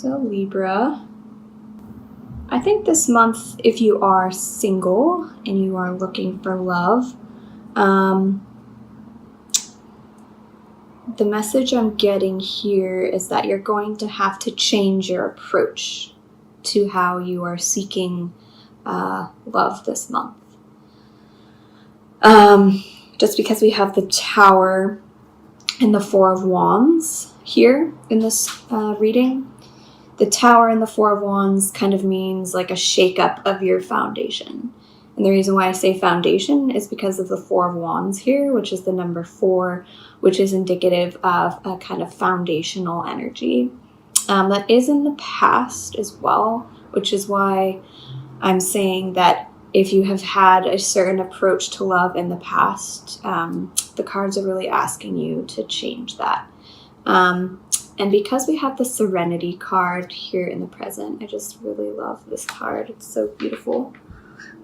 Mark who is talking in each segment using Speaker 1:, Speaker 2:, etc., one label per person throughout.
Speaker 1: So Libra, I think this month, if you are single and you are looking for love, the message I'm getting here is that you're going to have to change your approach to how you are seeking love this month. Just because we have the Tower and the Four of Wands here in this reading, the Tower and the Four of Wands kind of means like a shakeup of your foundation. And the reason why I say foundation is because of the Four of Wands here, which is the number 4, which is indicative of a kind of foundational energy. That is in the past as well, which is why I'm saying that if you have had a certain approach to love in the past, the cards are really asking you to change that. And because we have the Serenity card here in the present, I just really love this card. It's so beautiful.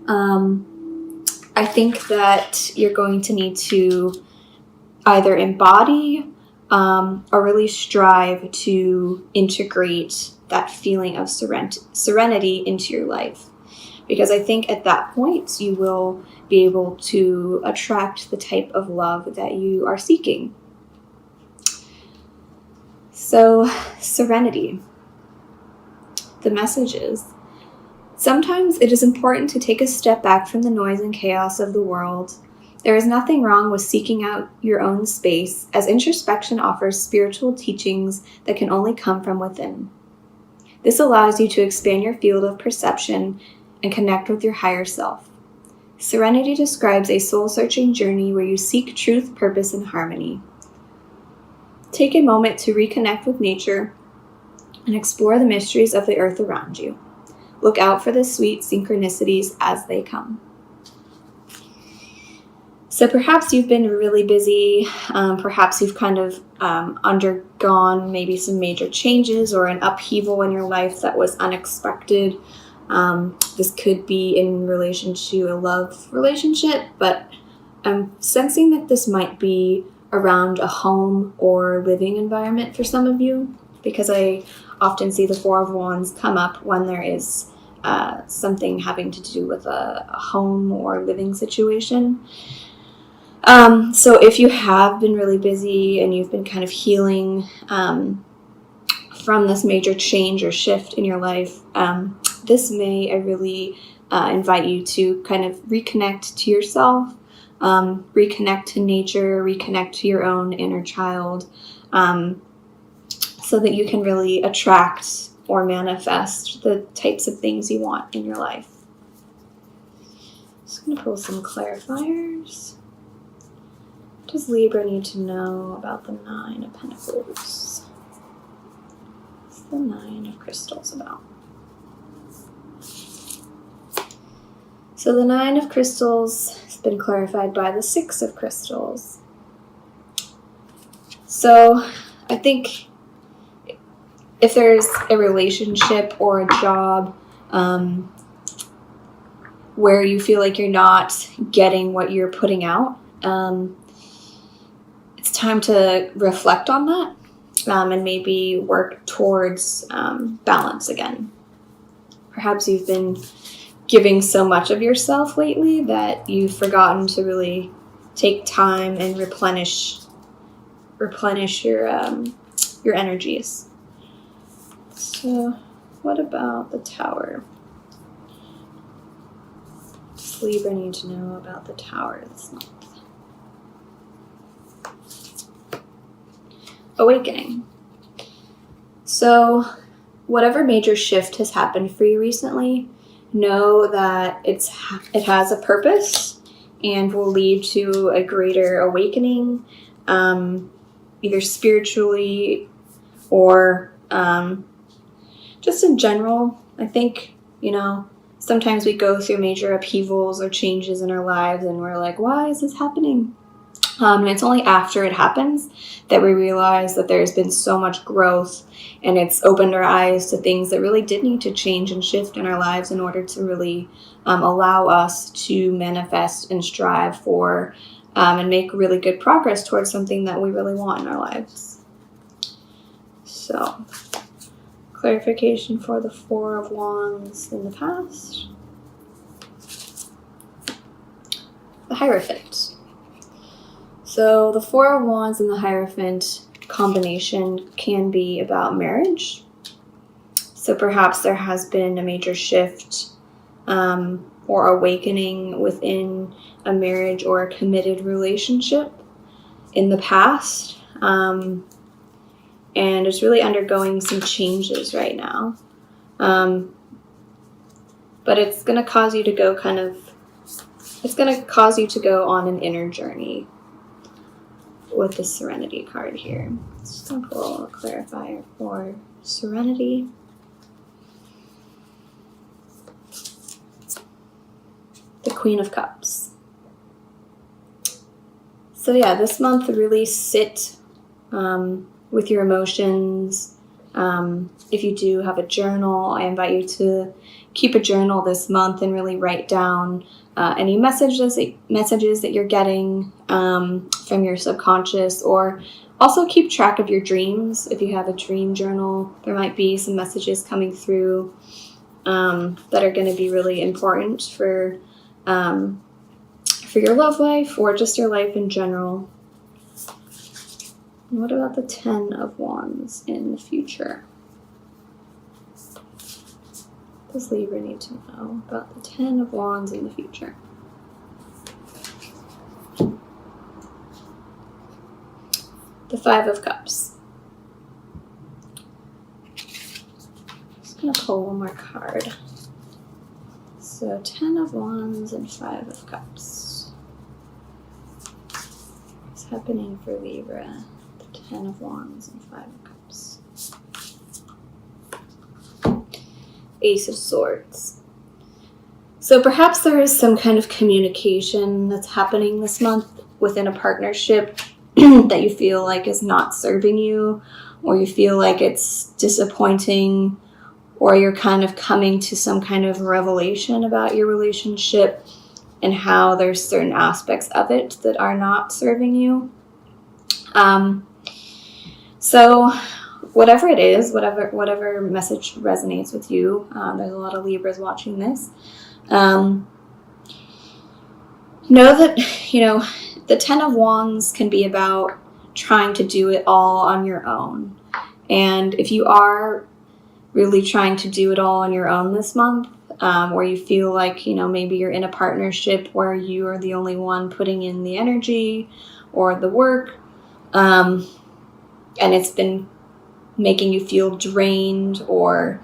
Speaker 1: I think that you're going to need to either embody or really strive to integrate that feeling of serenity into your life. Because I think at that point, you will be able to attract the type of love that you are seeking. So, serenity. The message is, sometimes it is important to take a step back from the noise and chaos of the world. There is nothing wrong with seeking out your own space, as introspection offers spiritual teachings that can only come from within. This allows you to expand your field of perception and connect with your higher self. Serenity describes a soul-searching journey where you seek truth, purpose, and harmony. Take a moment to reconnect with nature and explore the mysteries of the earth around you. Look out for the sweet synchronicities as they come. So perhaps you've been really busy. Perhaps you've kind of undergone maybe some major changes or an upheaval in your life that was unexpected. This could be in relation to a love relationship, but I'm sensing that this might be around a home or living environment for some of you, because I often see the Four of Wands come up when there is something having to do with a home or living situation. So if you have been really busy and you've been kind of healing from this major change or shift in your life, this may really invite you to kind of reconnect to yourself, reconnect to nature, reconnect to your own inner child, so that you can really attract or manifest the types of things you want in your life. Just going to pull some clarifiers. What does Libra need to know about the Nine of Pentacles? What's the Nine of Crystals about? So the Nine of Crystals has been clarified by the Six of Crystals. So I think if there's a relationship or a job where you feel like you're not getting what you're putting out, it's time to reflect on that and maybe work towards balance again. Perhaps you've been giving so much of yourself lately that you've forgotten to really take time and replenish your energies. So what about the Tower? What does Libra need to know about the Tower this month? Awakening. So whatever major shift has happened for you recently, know that it has a purpose and will lead to a greater awakening, either spiritually or just in general. I think, sometimes we go through major upheavals or changes in our lives and we're like, why is this happening? And it's only after it happens that we realize that there's been so much growth, and it's opened our eyes to things that really did need to change and shift in our lives in order to really allow us to manifest and strive for and make really good progress towards something that we really want in our lives. So clarification for the Four of Wands in the past. The Hierophant. So the Four of Wands and the Hierophant combination can be about marriage. So perhaps there has been a major shift or awakening within a marriage or a committed relationship in the past. And it's really undergoing some changes right now. But it's going to cause you to go on an inner journey with the Serenity card here. Just going to pull a clarifier for Serenity. The Queen of Cups. So yeah, this month really sit with your emotions. If you do have a journal, I invite you to keep a journal this month and really write down any messages that you're getting from your subconscious, or also keep track of your dreams. If you have a dream journal, there might be some messages coming through that are going to be really important for your love life or just your life in general. And what about the Ten of Wands in the future? What does Libra need to know about the Ten of Wands in the future? The Five of Cups. Just going to pull one more card. So 10 of Wands and 5 of Cups. What's happening for Libra? The 10 of Wands and 5 of Cups. Ace of Swords. So perhaps there is some kind of communication that's happening this month within a partnership that you feel like is not serving you, or you feel like it's disappointing, or you're kind of coming to some kind of revelation about your relationship and how there's certain aspects of it that are not serving you. So whatever it is, whatever message resonates with you, there's a lot of Libras watching this. Know that, the 10 of Wands can be about trying to do it all on your own. And if you are really trying to do it all on your own this month, where you feel like, maybe you're in a partnership where you are the only one putting in the energy or the work, and it's been making you feel drained or,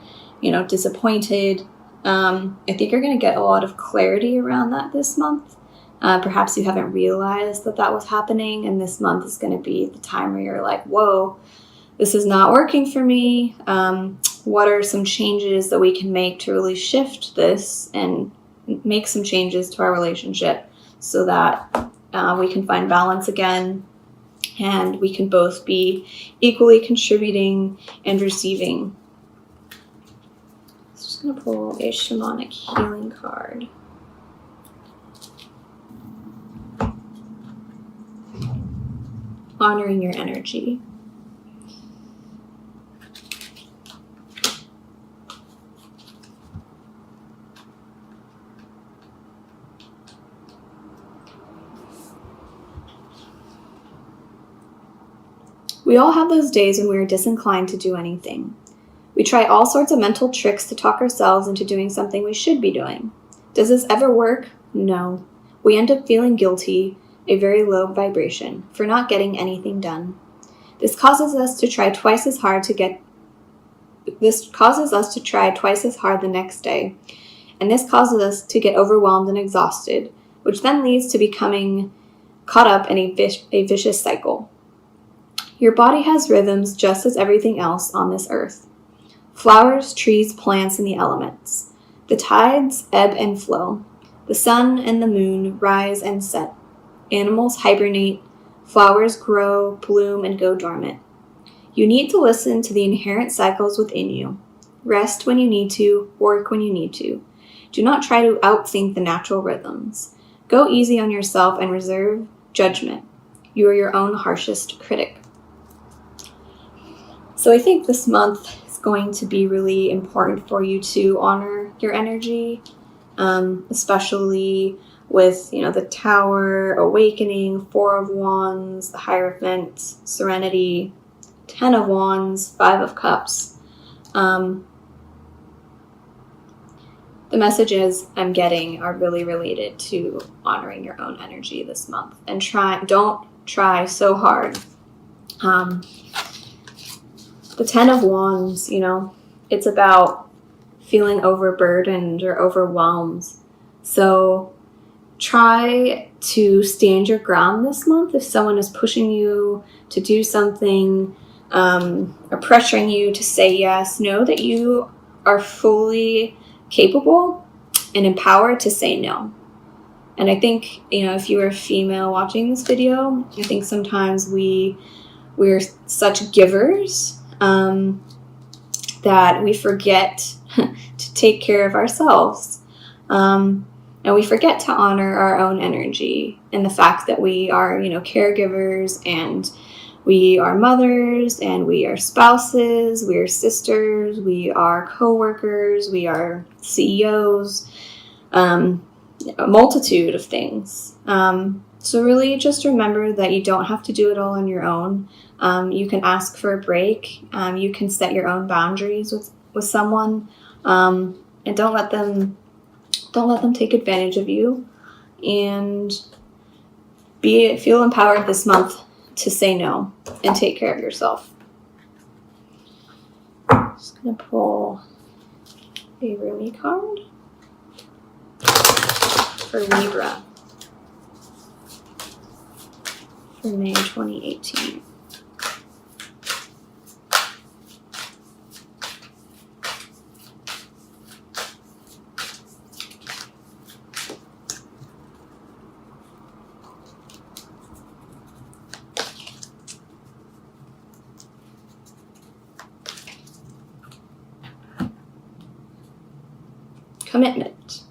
Speaker 1: disappointed, I think you're going to get a lot of clarity around that this month. Perhaps you haven't realized that was happening, and this month is going to be the time where you're like, whoa, this is not working for me. What are some changes that we can make to really shift this and make some changes to our relationship so that we can find balance again and we can both be equally contributing and receiving. So just going to pull a shamanic healing card. Honoring your energy. We all have those days when we are disinclined to do anything. We try all sorts of mental tricks to talk ourselves into doing something we should be doing. Does this ever work? No. We end up feeling guilty, a very low vibration, for not getting anything done. This causes us to try twice as hard the next day, and this causes us to get overwhelmed and exhausted, which then leads to becoming caught up in a vicious cycle. Your body has rhythms just as everything else on this earth. Flowers, trees, plants, and the elements. The tides ebb and flow. The sun and the moon rise and set. Animals hibernate. Flowers grow, bloom, and go dormant. You need to listen to the inherent cycles within you. Rest when you need to, work when you need to. Do not try to outthink the natural rhythms. Go easy on yourself and reserve judgment. You are your own harshest critic. So I think this month is going to be really important for you to honor your energy, especially with, the Tower, Awakening, Four of Wands, the Hierophant, Serenity, 10 of Wands, 5 of Cups. The messages I'm getting are really related to honoring your own energy this month. And don't try so hard. The 10 of Wands, it's about feeling overburdened or overwhelmed. So try to stand your ground this month. If someone is pushing you to do something or pressuring you to say yes, know that you are fully capable and empowered to say no. And I think, if you are a female watching this video, I think sometimes we're such givers that we forget to take care of ourselves. And we forget to honor our own energy and the fact that we are, caregivers, and we are mothers, and we are spouses, we are sisters, we are co-workers, we are CEOs, a multitude of things. So really just remember that you don't have to do it all on your own. You can ask for a break. You can set your own boundaries with someone, and don't let them take advantage of you, and feel empowered this month to say no and take care of yourself. Just gonna pull a Rumi card for Libra for May 2018. Commitment.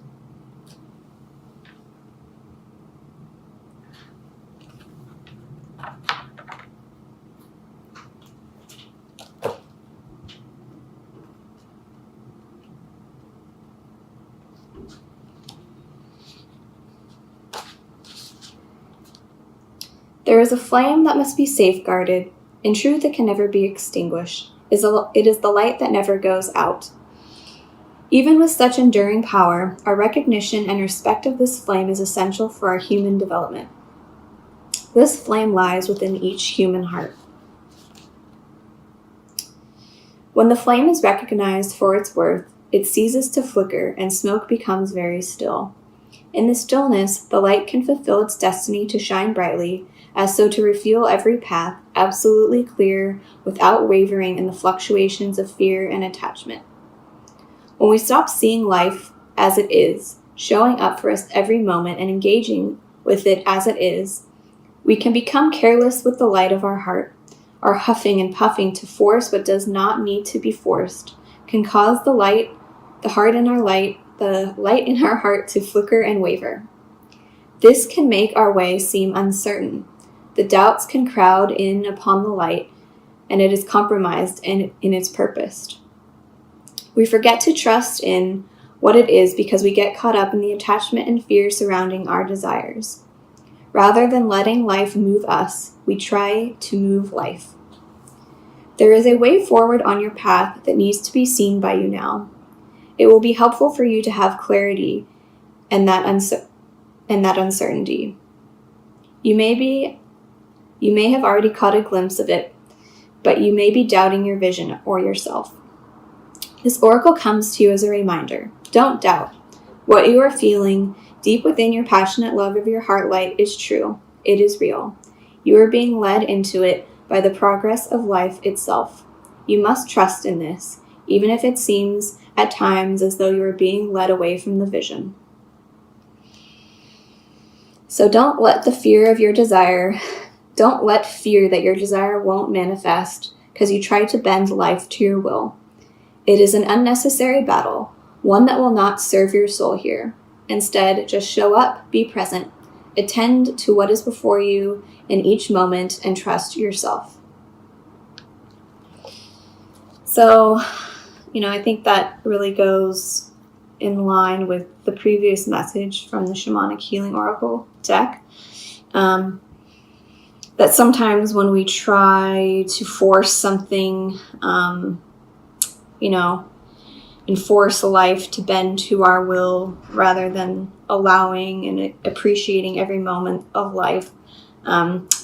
Speaker 1: There is a flame that must be safeguarded. In truth, it can never be extinguished. It is the light that never goes out. Even with such enduring power, our recognition and respect of this flame is essential for our human development. This flame lies within each human heart. When the flame is recognized for its worth, it ceases to flicker and smoke becomes very still. In the stillness, the light can fulfill its destiny to shine brightly, as so to reveal every path absolutely clear without wavering in the fluctuations of fear and attachment. When we stop seeing life as it is, showing up for us every moment and engaging with it as it is, we can become careless with the light of our heart. Our huffing and puffing to force what does not need to be forced can cause the light in our heart to flicker and waver. This can make our way seem uncertain. The doubts can crowd in upon the light, and it is compromised in its purpose. We forget to trust in what it is because we get caught up in the attachment and fear surrounding our desires. Rather than letting life move us, we try to move life. There is a way forward on your path that needs to be seen by you now. It will be helpful for you to have clarity and that uncertainty. You may have already caught a glimpse of it, but you may be doubting your vision or yourself. This oracle comes to you as a reminder. Don't doubt. What you are feeling deep within your passionate love of your heart light is true. It is real. You are being led into it by the progress of life itself. You must trust in this, even if it seems at times as though you are being led away from the vision. So don't let fear that your desire won't manifest because you try to bend life to your will. It is an unnecessary battle, one that will not serve your soul here. Instead, just show up, be present, attend to what is before you in each moment, and trust yourself. So, I think that really goes in line with the previous message from the Shamanic Healing Oracle deck. That sometimes when we try to force something, enforce a life to bend to our will rather than allowing and appreciating every moment of life,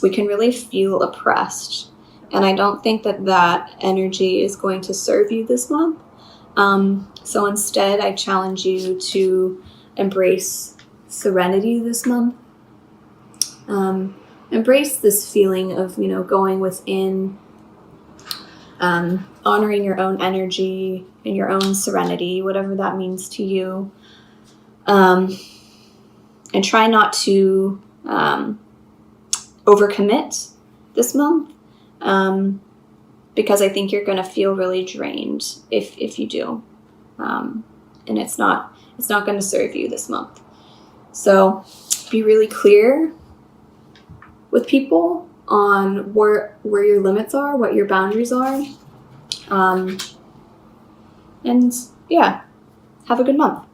Speaker 1: we can really feel oppressed. And I don't think that energy is going to serve you this month. So instead, I challenge you to embrace serenity this month. Embrace this feeling of, going within, honoring your own energy and your own serenity, whatever that means to you. And try not to overcommit this month, because I think you're going to feel really drained if you do. And it's not going to serve you this month. So be really clear with people on where your limits are, what your boundaries are. And yeah, have a good month.